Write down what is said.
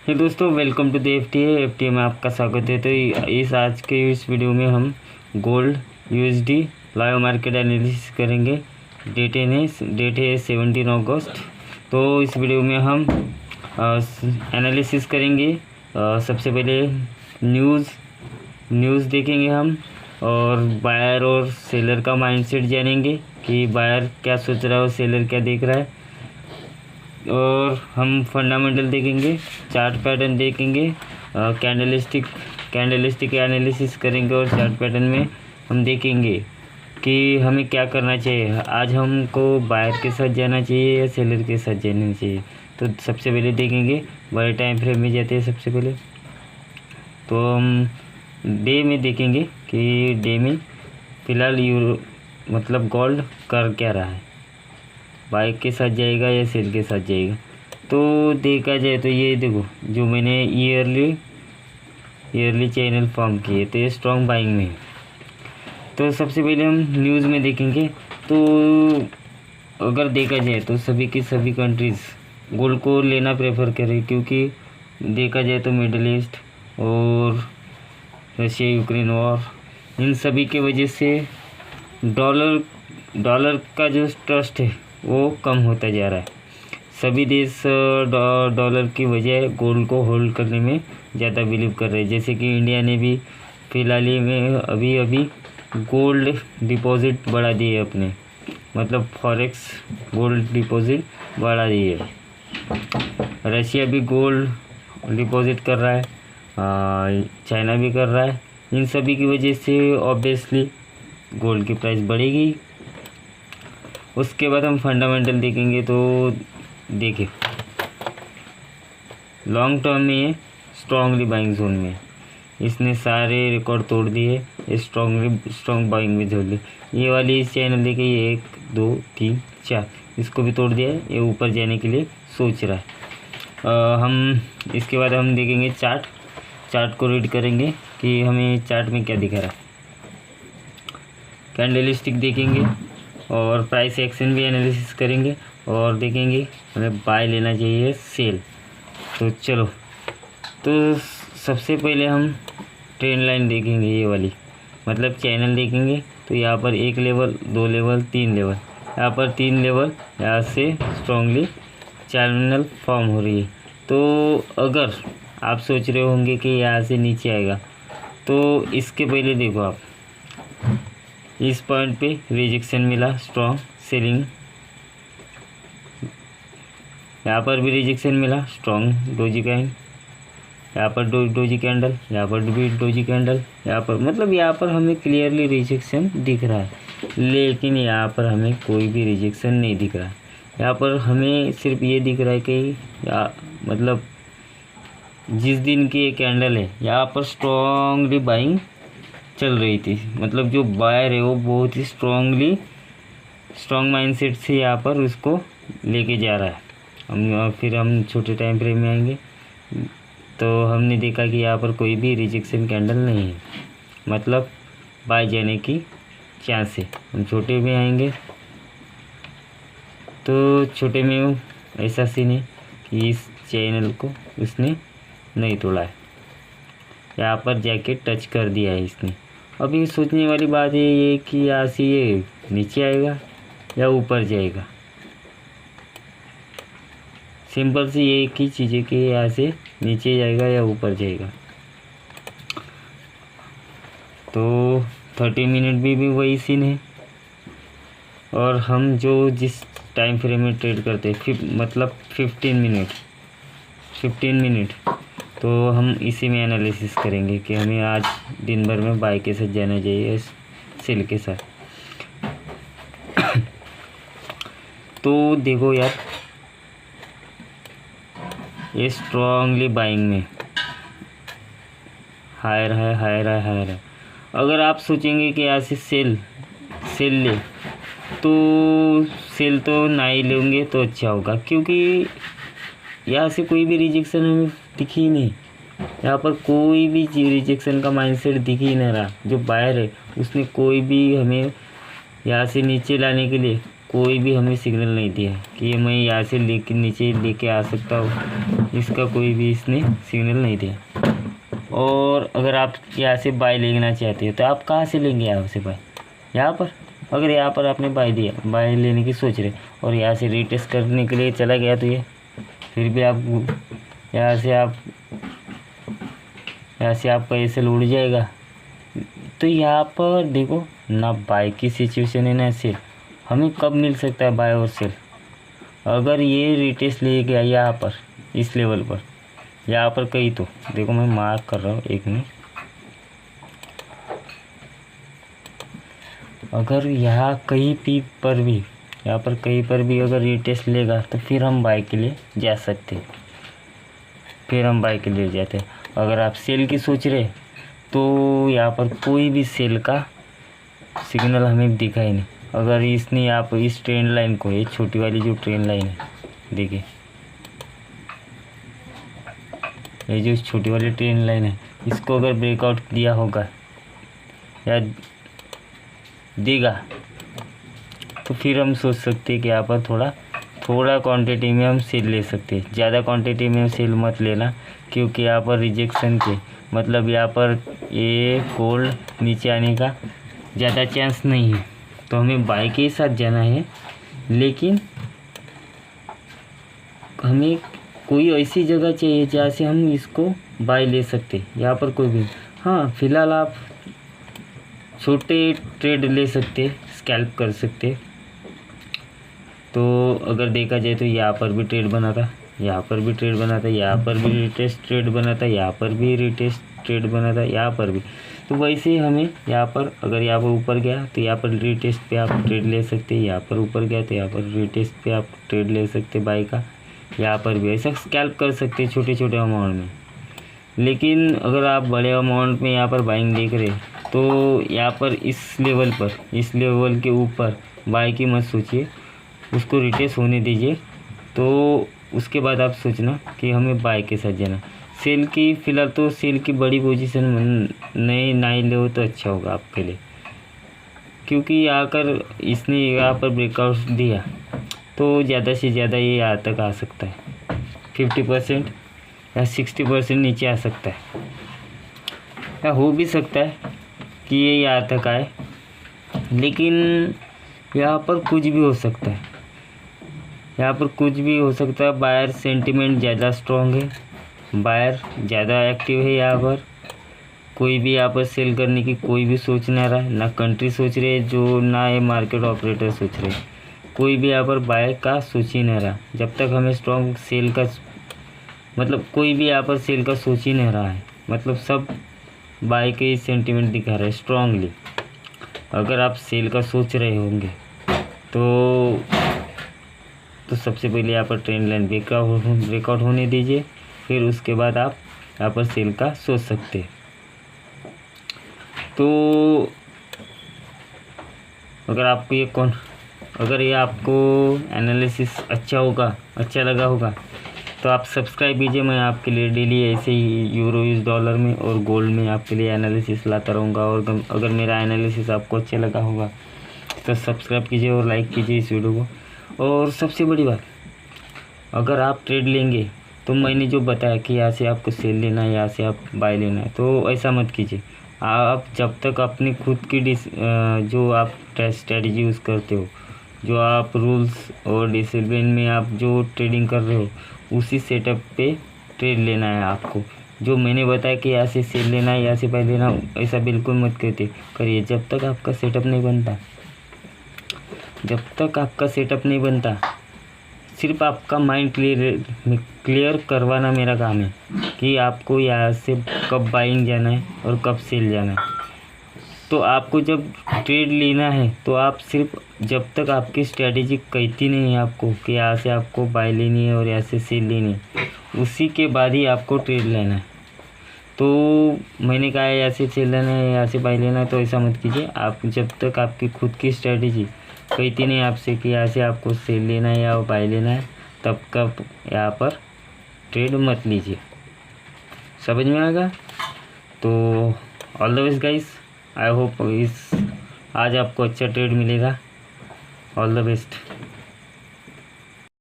हे दोस्तों, welcome to the F T में आपका स्वागत है। तो इस आज के इस वीडियो में हम gold USD live market analysis करेंगे। डेट है 17 अगस्त। तो इस वीडियो में हम एनालिसिस करेंगे। सबसे पहले न्यूज़ देखेंगे हम, और बायर और सेलर का माइंडसेट जानेंगे कि बायर क्या सोच रहा है और सेलर क्या देख रहा है। और हम फंडामेंटल देखेंगे, चार्ट पैटर्न देखेंगे, कैंडलस्टिक एनालिसिस करेंगे। और चार्ट पैटर्न में हम देखेंगे कि हमें क्या करना चाहिए। आज हमको बायर के साथ जाना चाहिए या सेलर के साथ जाना चाहिए। तो सबसे पहले देखेंगे, बड़े टाइम फ्रेम में जाते हैं। सबसे पहले तो हम डे में देखेंगे कि डे में फ़िलहाल यूरो मतलब गोल्ड कर क्या रहा है, बाइक के साथ जाएगा या सेल के साथ जाएगा। तो देखा जाए तो ये देखो, जो मैंने ईयरली चैनल फॉर्म किए तो ये स्ट्रॉन्ग बाइंग में है। तो सबसे पहले हम न्यूज़ में देखेंगे। तो अगर देखा जाए तो सभी की सभी कंट्रीज़ गोल्ड को लेना प्रेफर करें, क्योंकि देखा जाए तो मिडल ईस्ट और रशिया यूक्रेन वॉर, इन सभी के वजह से डॉलर का जो ट्रस्ट है वो कम होता जा रहा है। सभी देश डॉलर की वजह गोल्ड को होल्ड करने में ज़्यादा बिलीव कर रहे हैं। जैसे कि इंडिया ने भी फिलहाल ही में अभी गोल्ड डिपॉजिट बढ़ा दिए अपने, मतलब फॉरेक्स गोल्ड डिपॉजिट बढ़ा दिए। रशिया भी गोल्ड डिपॉजिट कर रहा है, चाइना भी कर रहा है। इन सभी की वजह से ऑब्वियसली गोल्ड की प्राइस बढ़ेगी। उसके बाद हम फंडामेंटल देखेंगे। तो देखिए, लॉन्ग टर्म में ये स्ट्रॉन्गली बाइंग जोन में, इसने सारे रिकॉर्ड तोड़ दिए, स्ट्रॉन्ग बाइंग में जोड़ ली। ये वाली इस चैनल देखिए, ये 1 2 3 4 इसको भी तोड़ दिया है। ये ऊपर जाने के लिए सोच रहा है। हम इसके बाद हम देखेंगे चार्ट को रीड करेंगे कि हमें चार्ट में क्या दिखा रहा है। कैंडलस्टिक देखेंगे और प्राइस एक्शन भी एनालिसिस करेंगे, और देखेंगे हमें बाय लेना चाहिए सेल। तो चलो, तो सबसे पहले हम ट्रेंड लाइन देखेंगे, ये वाली मतलब चैनल देखेंगे। तो यहाँ पर 1 लेवल, 2 लेवल, 3 लेवल, यहाँ पर 3 लेवल, यहाँ से स्ट्रॉन्गली चैनल फॉर्म हो रही है। तो अगर आप सोच रहे होंगे कि यहाँ से नीचे आएगा, तो इसके पहले देखो आप, इस पॉइंट पे रिजेक्शन मिला, स्ट्रॉन्ग सेलिंग। यहाँ पर भी रिजेक्शन मिला, स्ट्रॉन्ग डोजी कैंडल। यहाँ पर डोजी कैंडल, यहाँ पर भी डोजी कैंडल। यहाँ पर मतलब यहाँ पर हमें क्लियरली रिजेक्शन दिख रहा है, लेकिन यहाँ पर हमें कोई भी रिजेक्शन नहीं दिख रहा है। यहाँ पर हमें सिर्फ ये दिख रहा है कि मतलब जिस दिन की ये कैंडल है, यहाँ पर स्ट्रॉन्गली बाइंग चल रही थी। मतलब जो बायर है वो बहुत ही स्ट्रॉन्ग माइंडसेट से यहाँ पर उसको लेके जा रहा है। हम छोटे टाइम फ्रेम में आएंगे तो हमने देखा कि यहाँ पर कोई भी रिजेक्शन कैंडल नहीं है, मतलब बाय जाने की चांस है। हम छोटे में आएंगे तो छोटे में ऐसा सीन है कि इस चैनल को उसने नहीं तोड़ा है, यहाँ पर जाके टच कर दिया है इसने। अभी सोचने वाली बात है ये कि यहाँ से ये नीचे आएगा या ऊपर जाएगा। सिंपल सी एक ही चीज़ है कि यहाँ से नीचे जाएगा या ऊपर जाएगा। तो 30 मिनट भी वही सीन है। और हम जिस टाइम फ्रेम में ट्रेड करते हैं, मतलब 15 मिनट, तो हम इसी में एनालिसिस करेंगे कि हमें आज दिन भर में बाय के साथ जाना चाहिए, सेल के साथ। तो देखो यार, ये स्ट्रॉन्गली बाइंग में हायर है। अगर आप सोचेंगे कि यहाँ से सेल ले, तो सेल तो ना ही लेंगे तो अच्छा होगा, क्योंकि यहाँ से कोई भी रिजेक्शन हमें दिखी ही नहीं। यहाँ पर कोई भी रिजेक्शन का माइंडसेट दिख ही नहीं रहा। जो बायर है उसने कोई भी हमें यहाँ से नीचे लाने के लिए कोई भी हमें सिग्नल नहीं दिया कि मैं यहाँ से लेके नीचे लेके आ सकता हूँ, इसका कोई भी इसने सिग्नल नहीं दिया। और अगर आप यहाँ से बाय लेना चाहते हो तो आप कहाँ से लेंगे यहाँ से बाय? यहाँ पर अगर यहाँ पर आपने बाय दिया, बाय लेने की सोच रहे और यहाँ से रीटेस्ट करने के लिए चला गया तो ये फिर भी आप यहाँ से आपका एसएल उड़ जाएगा। तो यहाँ पर देखो ना बाय की सिचुएशन है ना सेल, हमें कब मिल सकता है बाय और सेल? अगर ये रीटेस्ट ले गया यहाँ पर इस लेवल पर, यहाँ पर कहीं तो देखो मैं मार्क कर रहा हूँ 1 मिनट, अगर यहाँ कहीं पर भी यहाँ पर कहीं पर भी अगर रीटेस्ट लेगा तो फिर हम बाय के लिए जा सकते हैं, फिर हम बाय के लिए जाते हैं। अगर आप सेल की सोच रहे तो यहाँ पर कोई भी सेल का सिग्नल हमें दिखा ही नहीं। अगर इसने यहाँ पर इस ट्रेंड लाइन को, ये छोटी वाली जो ट्रेंड लाइन है देखिए, ये जो छोटी वाली ट्रेंड लाइन है, इसको अगर ब्रेकआउट दिया होगा या देगा तो फिर हम सोच सकते हैं कि यहाँ पर थोड़ा क्वांटिटी में हम सेल ले सकते हैं। ज़्यादा क्वांटिटी में सेल मत लेना, क्योंकि यहाँ पर रिजेक्शन के मतलब यहाँ पर ये गोल्ड नीचे आने का ज़्यादा चांस नहीं है। तो हमें बाय के साथ जाना है, लेकिन हमें कोई ऐसी जगह चाहिए जहाँ से हम इसको बाय ले सकते। यहाँ पर कोई भी, हाँ फिलहाल आप छोटे ट्रेड ले सकते, स्कैल्प कर सकते। तो अगर देखा जाए तो यहाँ पर भी ट्रेड बना था, यहाँ पर भी ट्रेड बना था, यहाँ पर भी रिटेस्ट ट्रेड बना था, यहाँ पर भी रिटेस्ट ट्रेड बना था, यहाँ पर भी। तो वैसे ही हमें यहाँ पर अगर यहाँ पर ऊपर गया तो यहाँ पर रिटेस्ट पे आप ट्रेड ले सकते, यहाँ पर ऊपर गया तो यहाँ पर रिटेस्ट पे आप ट्रेड ले सकते बाय का। यहाँ पर भी ऐसा स्कैल्प कर सकते छोटे छोटे अमाउंट में। लेकिन अगर आप बड़े अमाउंट में यहाँ पर बाइंग देख रहे तो यहाँ पर इस लेवल के ऊपर बाय की मत सोचिए, उसको रिटेस्ट होने दीजिए। तो उसके बाद आप सोचना कि हमें बाय के साथ जाना। सेल की फ़िलहाल तो सेल की बड़ी पोजीशन नहीं ले तो अच्छा होगा आपके लिए, क्योंकि आकर इसने यहाँ पर ब्रेकआउट दिया तो ज़्यादा से ज़्यादा ये यहाँ तक आ सकता है, 50% या 60% नीचे आ सकता है, या हो भी सकता है कि ये यहाँ तक आए। लेकिन यहाँ पर कुछ भी हो सकता है, यहाँ पर कुछ भी हो सकता है। बायर सेंटीमेंट ज़्यादा स्ट्रॉन्ग है, बायर ज़्यादा एक्टिव है। यहाँ पर कोई भी यहाँ पर सेल करने की कोई भी सोच नहीं रहा, ना कंट्री सोच रही है जो, ना ये मार्केट ऑपरेटर सोच रहे, कोई भी यहाँ पर बाय का सोच ही नहीं रहा। जब तक हमें स्ट्रॉन्ग सेल का मतलब कोई भी यहाँ पर सेल का सोच ही नहीं रहा है, मतलब सब बाय के सेंटीमेंट दिखा रहे हैं स्ट्रांगली। अगर आप सेल का सोच रहे होंगे तो सबसे पहले यहाँ पर ट्रेंड लाइन ब्रेकआउट होने दीजिए, फिर उसके बाद आप यहाँ पर सेल का सोच सकते हैं। तो अगर ये आपको एनालिसिस अच्छा लगा होगा तो आप सब्सक्राइब कीजिए। मैं आपके लिए डेली ऐसे ही यूरो यूएस डॉलर में और गोल्ड में आपके लिए एनालिसिस लाता रहूँगा। और अगर मेरा एनालिसिस आपको अच्छा लगा होगा तो सब्सक्राइब कीजिए और लाइक कीजिए इस वीडियो को। और सबसे बड़ी बात, अगर आप ट्रेड लेंगे तो मैंने जो बताया कि यहाँ से आपको सेल लेना है, यहाँ से आप बाय लेना है, तो ऐसा मत कीजिए। आप जब तक अपनी खुद की जो आप स्ट्रैटेजी यूज़ करते हो, जो आप रूल्स और डिसिप्लिन में आप जो ट्रेडिंग कर रहे हो, उसी सेटअप पे ट्रेड लेना है आपको। जो मैंने बताया कि यहाँ से सेल लेना है, यहाँ से बाय लेना, ऐसा बिल्कुल मत करिए। जब तक आपका सेटअप नहीं बनता, सिर्फ आपका माइंड क्लियर करवाना मेरा काम है कि आपको यहाँ से कब बाइंग जाना है और कब सेल जाना है। तो आपको जब ट्रेड लेना है तो आप सिर्फ जब तक आपकी स्ट्रैटेजी कहती नहीं है आपको कि यहाँ से आपको बाय लेनी है और यहाँ से सेल लेनी है, उसी के बाद ही आपको ट्रेड लेना है। तो मैंने कहा है यहाँ से सेल लेना है, यहाँ से बाय लेना है, तो ऐसा मत कीजिए। आप जब तक आपकी खुद की स्ट्रैटेजी कहती नहीं आपसे कि यहाँ से आपको सेल लेना है या बाय लेना है, तब कब यहाँ पर ट्रेड मत लीजिए। समझ में आएगा? तो all the best guys, I hope आज आपको अच्छा ट्रेड मिलेगा। All the best.